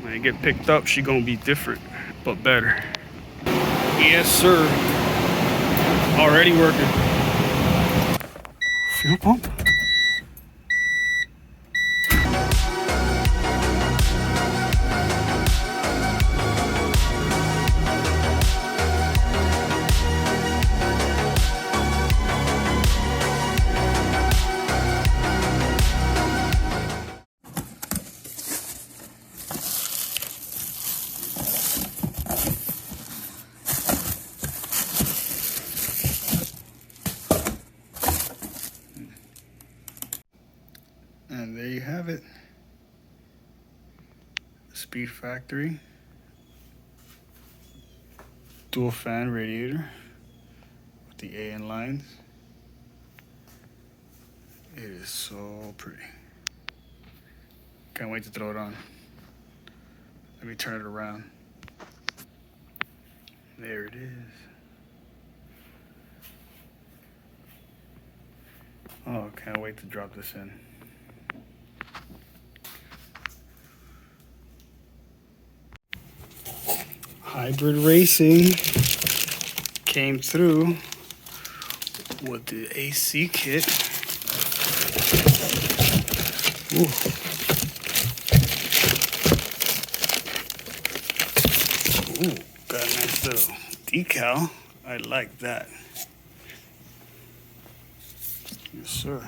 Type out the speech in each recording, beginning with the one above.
When it get picked up, she gonna be different, but better. Yes, sir. Already working. Fuel pump. And there you have it. Speed Factory. Dual fan radiator with the AN lines. It is so pretty. Can't wait to throw it on. Let me turn it around. There it is. Oh, can't wait to drop this in. Hybrid Racing came through with the AC kit. Ooh. Ooh, got a nice little decal. I like that. Yes, sir.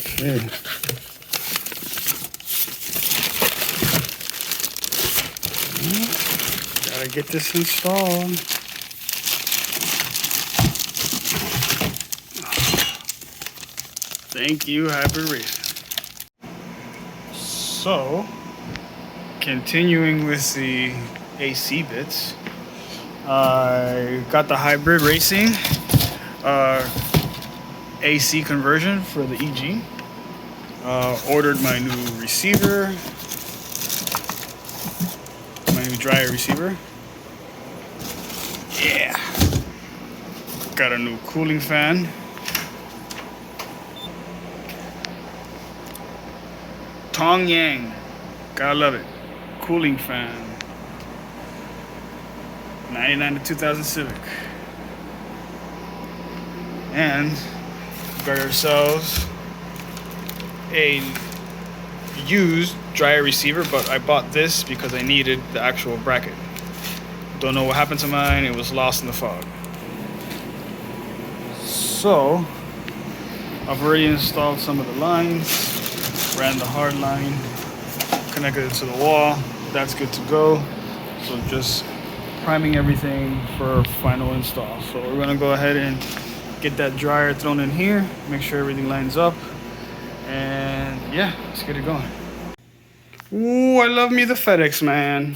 Okay. Gotta get this installed. Thank you, Hybrid Racing. So, continuing with the AC bits, I got the Hybrid Racing AC conversion for the EG. Ordered my new receiver, my new dryer receiver. Yeah. Got a new cooling fan. Tong Yang. Gotta love it. Cooling fan. 99 to 2000 Civic. And got ourselves a used dryer receiver, but I bought this because I needed the actual bracket. Don't know what happened to mine. It was lost in the fog. So I've already installed some of the lines, ran the hard line, connected it to the wall. That's good to go. So just priming everything for final install. So we're gonna go ahead and get that dryer thrown in here, make sure everything lines up, and yeah, let's get it going. Ooh, I love me the FedEx man.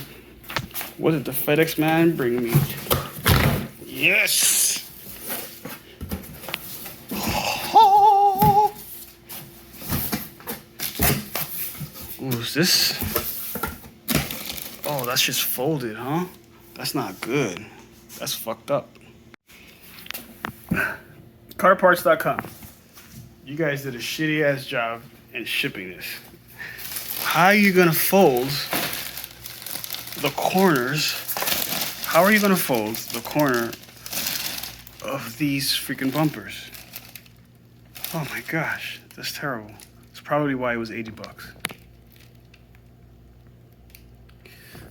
What did the FedEx man bring me? Yes! Oh. Ooh, is this? Oh, that's just folded, huh? That's not good. That's fucked up. Carparts.com. You guys did a shitty ass job in shipping this. How are you gonna fold the corners? How are you gonna fold the corner of these freaking bumpers? Oh my gosh, that's terrible. That's probably why it was 80 bucks.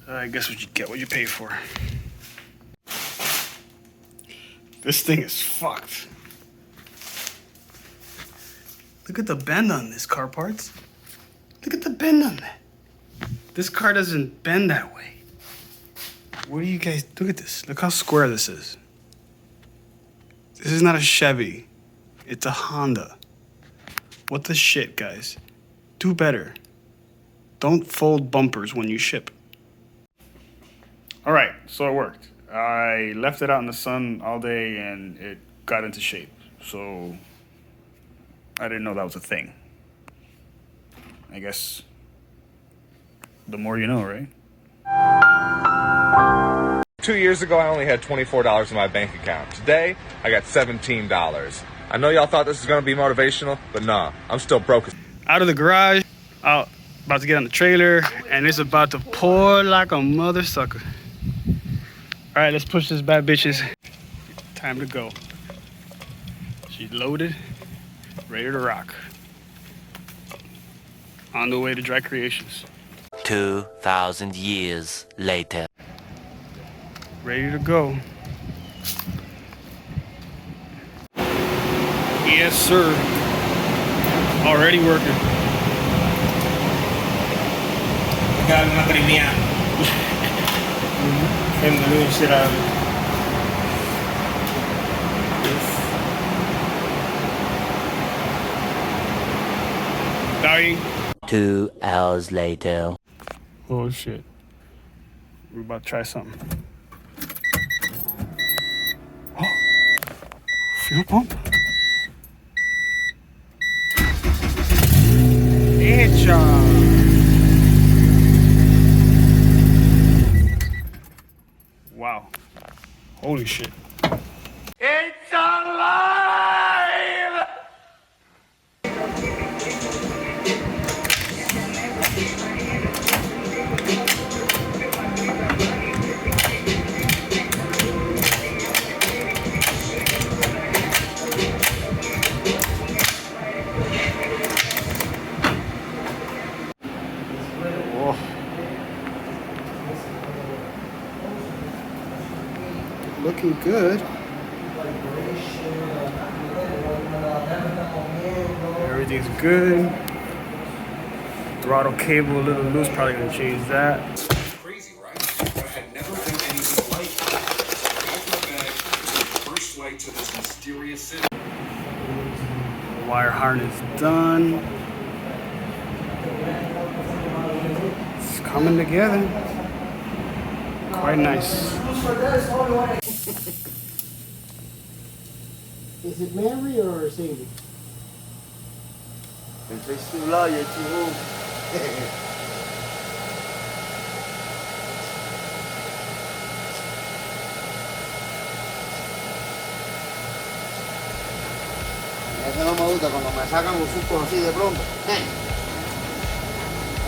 I guess what you get, what you pay for. This thing is fucked. Look at the bend on this, car parts. Look at the bend on that. This car doesn't bend that way. What do you guys, look at this. Look how square this is. This is not a Chevy. It's a Honda. What the shit, guys? Do better. Don't fold bumpers when you ship. All right, so it worked. I left it out in the sun all day and it got into shape. So I didn't know that was a thing. I guess the more you know, right? 2 years ago, I only had $24 in my bank account. Today, I got $17. I know y'all thought this was gonna be motivational, but nah, I'm still broke. Out of the garage, out About to get on the trailer, and it's about to pour like a mother sucker. All right, let's push this bad bitches. Time to go. She's loaded, ready to rock. On the way to Dry Creations. 2,000 years later. Ready to go. Yes, sir. Already working. Got una premia. And the new shit out of it. Dying. 2 hours later. Oh shit. We're about to try something. Oh. Fuel pump. Headshot. Wow. Holy shit. It's alive! Oh. Looking good. Everything's good. Throttle cable a little loose, probably gonna change that. Crazy, right? There had never been anything like it. After that, first flight to this mysterious city. Wire harness done. It's coming together. Quite nice. Is it Mary or Sadie? If it's too low, you're too old. Eso no me gusta cuando me sacan los sucos así de pronto.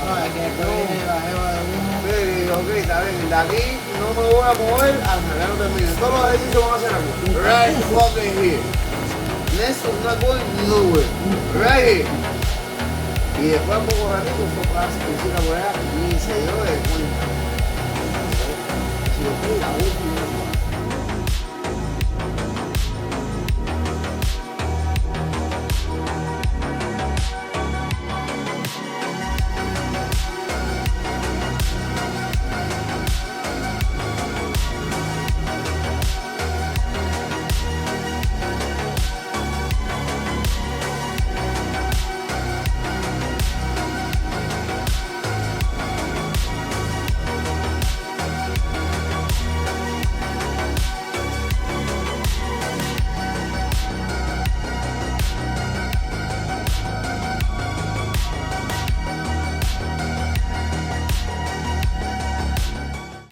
No, es que viene la jeva de uno. Sí, ok, está bien. De aquí no me voy a mover hasta que no termine. Todos los ejercicios van a hacer aquí. Right fucking here. This is not going nowhere. Right here. Y después un poco ratito fue para la por allá y se dio de cuenta. Si yo fui la última